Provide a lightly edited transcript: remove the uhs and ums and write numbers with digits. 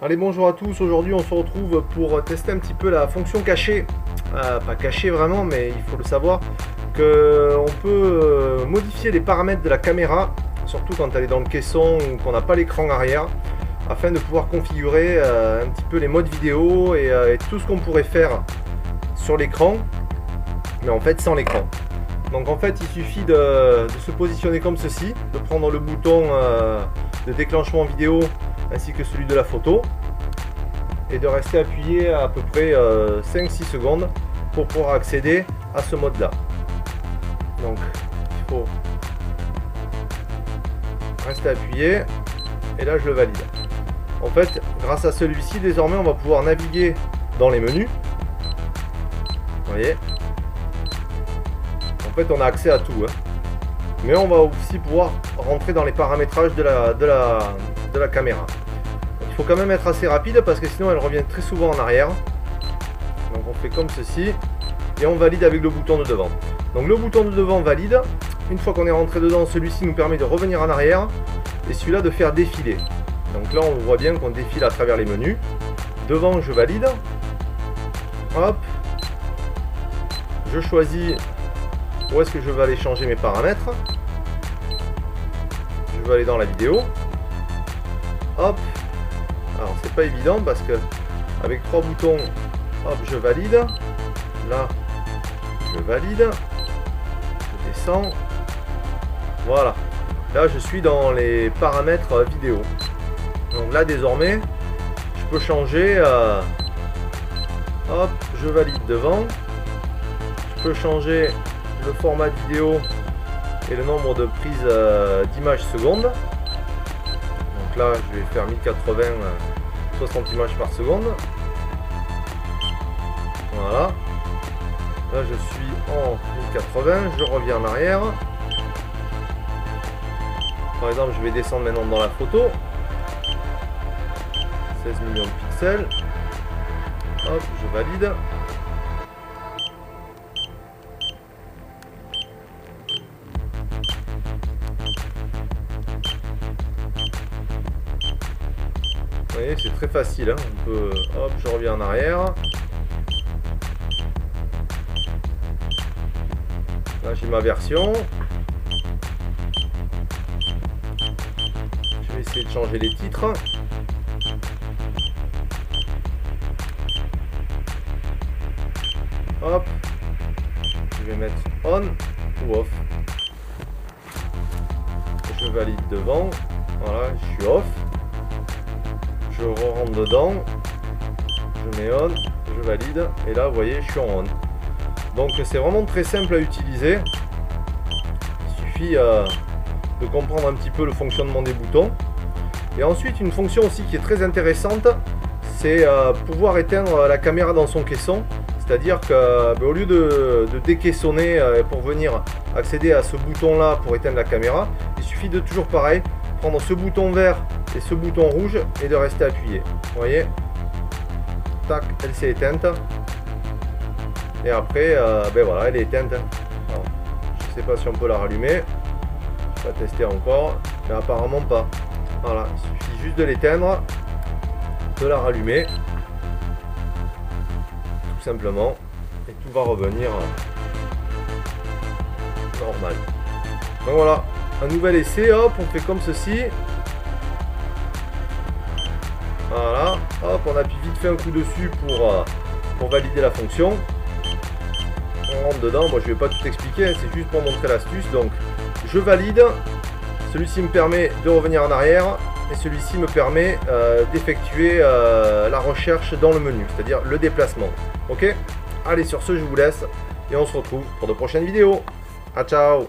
Allez, bonjour à tous, aujourd'hui on se retrouve pour tester un petit peu la fonction cachée, pas cachée vraiment mais il faut le savoir, qu'on peut modifier les paramètres de la caméra, surtout quand elle est dans le caisson ou qu'on n'a pas l'écran arrière, afin de pouvoir configurer un petit peu les modes vidéo et tout ce qu'on pourrait faire sur l'écran, mais en fait sans l'écran. Donc en fait il suffit de se positionner comme ceci, de prendre le bouton de déclenchement vidéo ainsi que celui de la photo et de rester appuyé à peu près 5-6 secondes pour pouvoir accéder à ce mode là. Donc il faut rester appuyé et là je le valide. En fait grâce à celui-ci désormais on va pouvoir naviguer dans les menus. Vous voyez, en fait on a accès à tout, hein. Mais on va aussi pouvoir rentrer dans les paramétrages de la caméra. Donc, il faut quand même être assez rapide parce que sinon elle revient très souvent en arrière. Donc on fait comme ceci et on valide avec le bouton de devant. Donc le bouton de devant valide. Une fois qu'on est rentré dedans, celui-ci nous permet de revenir en arrière et celui-là de faire défiler. Donc là on voit bien qu'on défile à travers les menus. Devant je valide. Hop. Je choisis où est-ce que je vais aller changer mes paramètres. Je vais aller dans la vidéo. Hop. Alors c'est pas évident parce que avec 3 boutons, hop, je valide. Là, je valide. Je descends. Voilà. Là, je suis dans les paramètres vidéo. Donc là, désormais, je peux changer. Hop, je valide devant. Je peux changer le format de vidéo et le nombre de prises d'images secondes. Donc là je vais faire 1080 60 images par seconde. Voilà, là je suis en 1080, je reviens en arrière. Par exemple je vais descendre maintenant dans la photo, 16 millions de pixels. Hop, je valide. Vous voyez, c'est très facile, hein. On peut, hop, je reviens en arrière. Là, j'ai ma version. Je vais essayer de changer les titres. Hop. Je vais mettre on ou off. Je valide devant. Voilà, je suis off. Je rentre dedans, je mets on, je valide, et là vous voyez je suis en on. Donc c'est vraiment très simple à utiliser. Il suffit de comprendre un petit peu le fonctionnement des boutons. Et ensuite une fonction aussi qui est très intéressante, c'est pouvoir éteindre la caméra dans son caisson. C'est-à-dire que au lieu de décaissonner pour venir accéder à ce bouton là pour éteindre la caméra, il suffit de toujours pareil, prendre ce bouton vert et ce bouton rouge et de rester appuyé. Vous voyez, tac, elle s'est éteinte. Et après, ben voilà, elle est éteinte. Alors, je ne sais pas si on peut la rallumer. On va tester encore, mais apparemment pas. Voilà, il suffit juste de l'éteindre, de la rallumer, tout simplement, et tout va revenir normal. Donc voilà, un nouvel essai. Hop, on fait comme ceci. Voilà, hop, on appuie vite fait un coup dessus pour valider la fonction. On rentre dedans, moi je vais pas tout expliquer, hein, c'est juste pour montrer l'astuce. Donc je valide, celui-ci me permet de revenir en arrière et celui-ci me permet d'effectuer la recherche dans le menu, c'est-à-dire le déplacement. Ok, allez, sur ce je vous laisse et on se retrouve pour de prochaines vidéos. Ah, ciao.